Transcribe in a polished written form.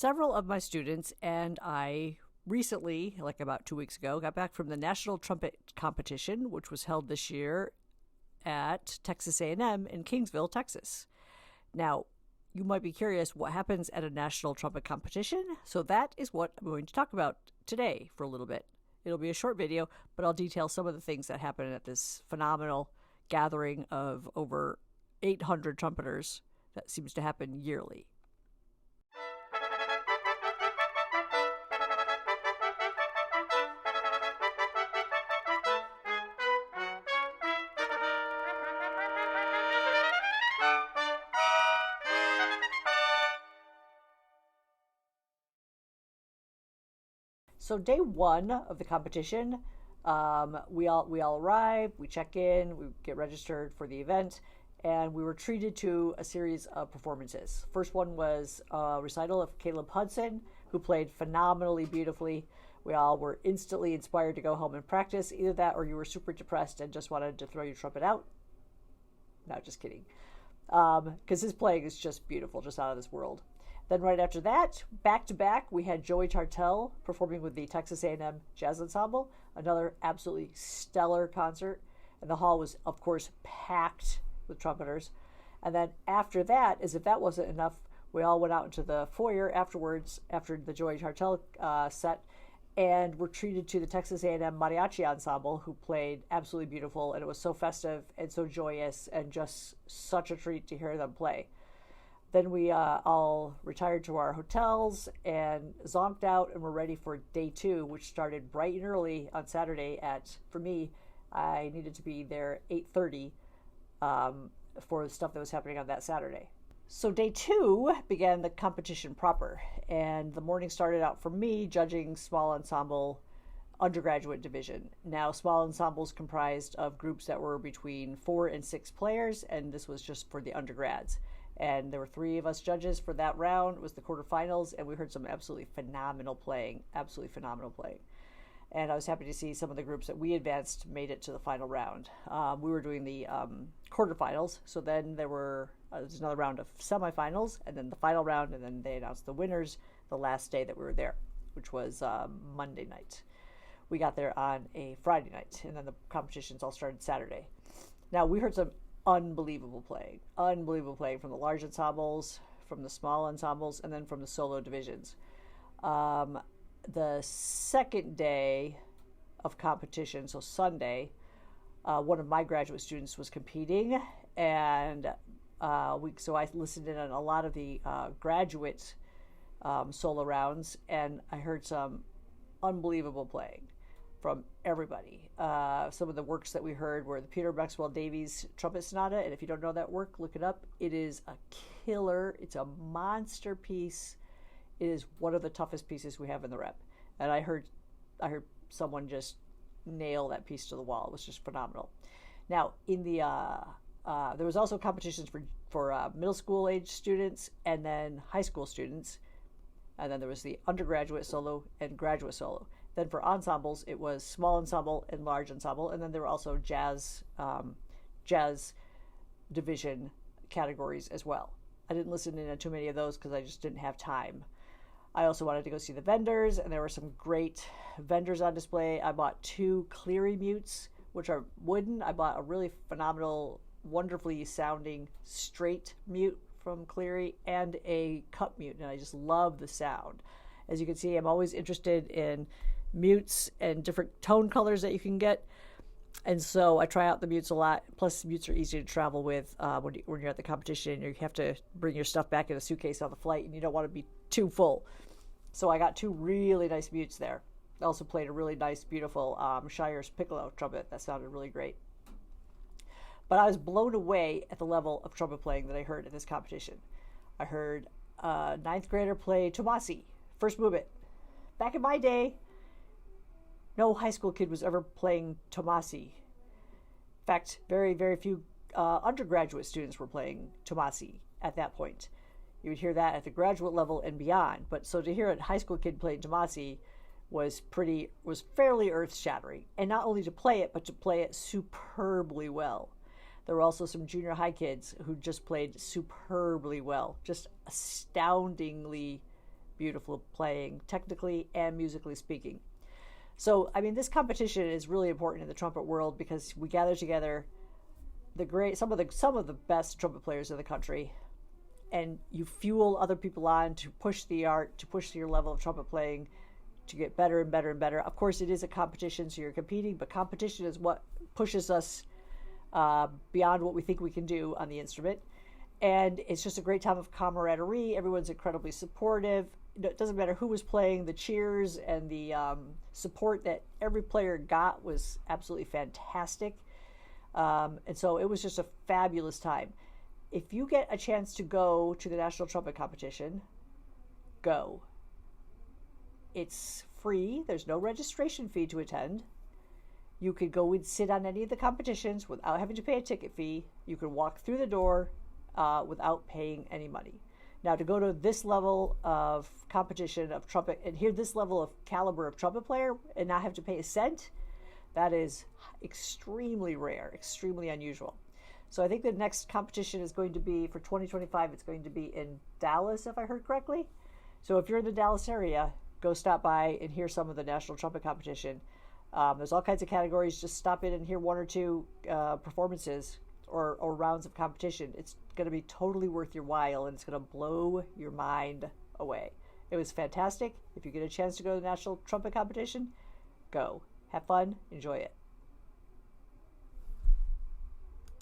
Several of my students and I recently, like about 2 weeks ago, got back from the National Trumpet Competition, which was held this year at Texas A&M in Kingsville, Texas. Now, you might be curious what happens at a national trumpet competition, so that is what I'm going to talk about today for a little bit. It'll be a short video, but I'll detail some of the things that happen at this phenomenal gathering of over 800 trumpeters that seems to happen yearly. So day one of the competition, we all arrive, we check in, we get registered for the event, and we were treated to a series of performances. First one was a recital of Caleb Hudson, who played phenomenally beautifully. We all were instantly inspired to go home and practice. Either that, or you were super depressed and just wanted to throw your trumpet out. No, just kidding. Because his playing is just beautiful, just out of this world. Then right after that, back to back, we had Joey Tartell performing with the Texas A&M Jazz Ensemble, another absolutely stellar concert. And the hall was, of course, packed with trumpeters. And then after that, as if that wasn't enough, we all went out into the foyer afterwards, after the Joey Tartell set, and were treated to the Texas A&M Mariachi Ensemble, who played absolutely beautiful, and it was so festive and so joyous and just such a treat to hear them play. Then we all retired to our hotels and zonked out and were ready for day two, which started bright and early on Saturday for me, I needed to be there 8:30 for the stuff that was happening on that Saturday. So day two began the competition proper, and the morning started out for me judging small ensemble undergraduate division. Now, small ensembles comprised of groups that were between 4 and 6 players, and this was just for the undergrads. And there were 3 of us judges for that round. It was the quarterfinals, and we heard some absolutely phenomenal playing. And I was happy to see some of the groups that we advanced made it to the final round. We were doing the quarterfinals, so then there was another round of semifinals, and then the final round, and then they announced the winners the last day that we were there, which was Monday night. We got there on a Friday night, and then the competitions all started Saturday. Now, we heard some unbelievable playing from the large ensembles, from the small ensembles, and then from the solo divisions. The second day of competition, so Sunday, one of my graduate students was competing, and so I listened in on a lot of the graduate solo rounds, and I heard some unbelievable playing from everybody. Some of the works that we heard were the Peter Maxwell Davies Trumpet Sonata, and if you don't know that work, look it up. It is a killer. It's a monster piece. It is one of the toughest pieces we have in the rep, and I heard someone just nail that piece to the wall. It was just phenomenal. Now, in the there was also competitions for middle school age students and then high school students, and then there was the undergraduate solo and graduate solo. Then for ensembles, it was small ensemble and large ensemble, and then there were also jazz division categories as well. I didn't listen in on too many of those because I just didn't have time. I also wanted to go see the vendors, and there were some great vendors on display. I bought 2 Cleary mutes, which are wooden. I bought a really phenomenal, wonderfully sounding straight mute from Cleary and a cup mute, and I just love the sound. As you can see, I'm always interested in mutes and different tone colors that you can get, and so I try out the mutes a lot. Plus, mutes are easy to travel with when you're at the competition. You have to bring your stuff back in a suitcase on the flight, and you don't want to be too full. So I got 2 really nice mutes there. I also played a really nice, beautiful Shire's piccolo trumpet that sounded really great. But I was blown away at the level of trumpet playing that I heard at this competition. I heard a 9th grader play Tomasi, first movement. Back in my day, no high school kid was ever playing Tomasi. In fact, very, very few undergraduate students were playing Tomasi at that point. You would hear that at the graduate level and beyond. But so to hear a high school kid play Tomasi was fairly earth-shattering. And not only to play it, but to play it superbly well. There were also some junior high kids who just played superbly well, just astoundingly beautiful playing, technically and musically speaking. So, I mean, this competition is really important in the trumpet world because we gather together some of the best trumpet players in the country, and you fuel other people on to push the art, to push your level of trumpet playing, to get better and better and better. Of course, it is a competition, so you're competing, but competition is what pushes us beyond what we think we can do on the instrument. And it's just a great time of camaraderie. Everyone's incredibly supportive. It doesn't matter who was playing, the cheers and the support that every player got was absolutely fantastic. And so it was just a fabulous time. If you get a chance to go to the National Trumpet Competition, go. It's free. There's no registration fee to attend. You could go and sit on any of the competitions without having to pay a ticket fee. You can walk through the door without paying any money. Now, to go to this level of competition of trumpet and hear this level of caliber of trumpet player and not have to pay a cent, that is extremely rare, extremely unusual. So I think the next competition is going to be for 2025. It's going to be in Dallas, if I heard correctly. So if you're in the Dallas area, go stop by and hear some of the National Trumpet Competition. There's all kinds of categories. Just stop in and hear one or two performances or rounds of competition. It's going to be totally worth your while, and it's going to blow your mind away. It was fantastic. If you get a chance to go to the National Trumpet Competition, go. Have fun. Enjoy it.